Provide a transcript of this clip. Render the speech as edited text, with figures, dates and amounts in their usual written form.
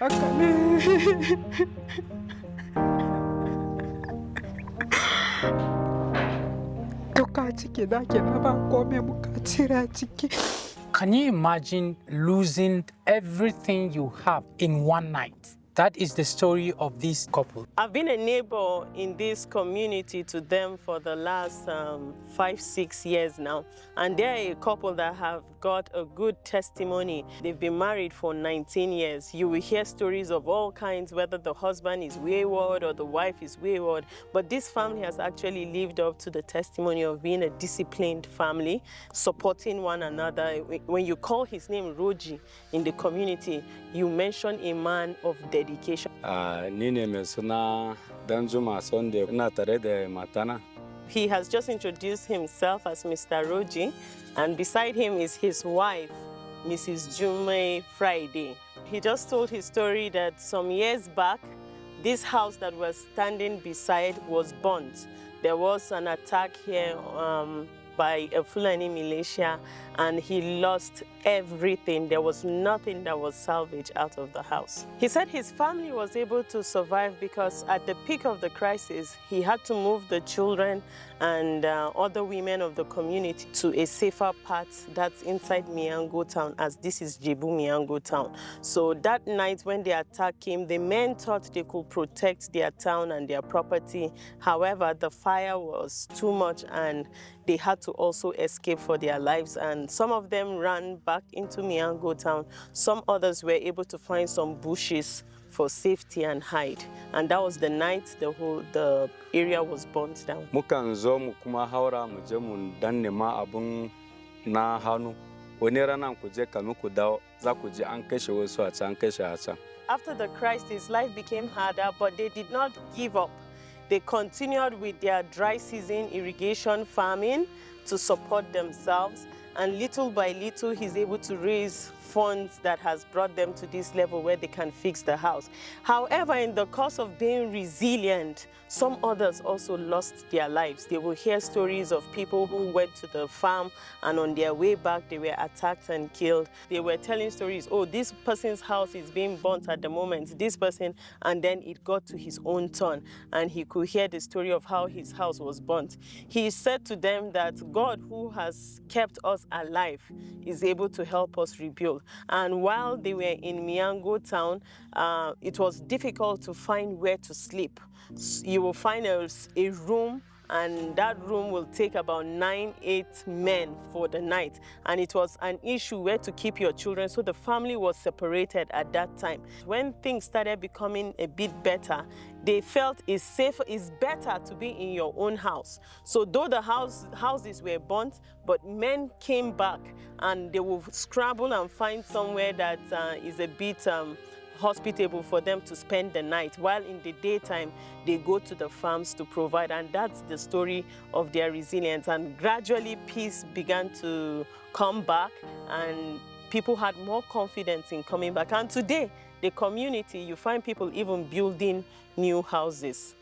Can you imagine losing everything you have in one night? That is the story of this couple. I've been a neighbor in this community to them for the last 5-6 years now. And they're a couple that have got a good testimony. They've been married for 19 years. You will hear stories of all kinds, whether the husband is wayward or the wife is wayward. But this family has actually lived up to the testimony of being a disciplined family, supporting one another. When you call his name Roji in the community, you mention a man of dedication. He has just introduced himself as Mr. Roji, and beside him is his wife, Mrs. Jume Friday. He just told his story that some years back, this house that was standing beside was burnt. There was an attack here by a Fulani militia, and he lost everything. There was nothing that was salvaged out of the house. He said his family was able to survive because at the peak of the crisis, he had to move the children and other women of the community to a safer part that's inside Miango town, as this is Jebu Miango town. So that night when the attack came, the men thought they could protect their town and their property. However, the fire was too much and they had to also escape for their lives. And some of them ran back into Miango town. Some others were able to find some bushes for safety and hide. And that was the night the area was burnt down. Mukan zo mu kuma haura mu je mu danne ma abun na hannu. Wani rana ku je kamin ku dawo za ku je an kashe wasu a can, an kashe a can. After the crisis, life became harder, but they did not give up. They continued with their dry season irrigation farming to support themselves. And little by little, he's able to raise funds that has brought them to this level where they can fix the house. However, in the course of being resilient, some others also lost their lives. They will hear stories of people who went to the farm and on their way back, they were attacked and killed. They were telling stories, oh, this person's house is being burnt at the moment, this person, and then it got to his own turn, and he could hear the story of how his house was burnt. He said to them that God, who has kept us alive, is able to help us rebuild. And while they were in Miango town, it was difficult to find where to sleep. You will find a room, and that room will take about 9-8 men for the night. And it was an issue where to keep your children, so the family was separated at that time. When things started becoming a bit better, they felt it's better to be in your own house. So though the houses were burnt, but men came back and they will scramble and find somewhere that is a bit hospitable for them to spend the night, while in the daytime they go to the farms to provide. And that's the story of their resilience. And gradually peace began to come back and people had more confidence in coming back. And today, the community, you find people even building new houses.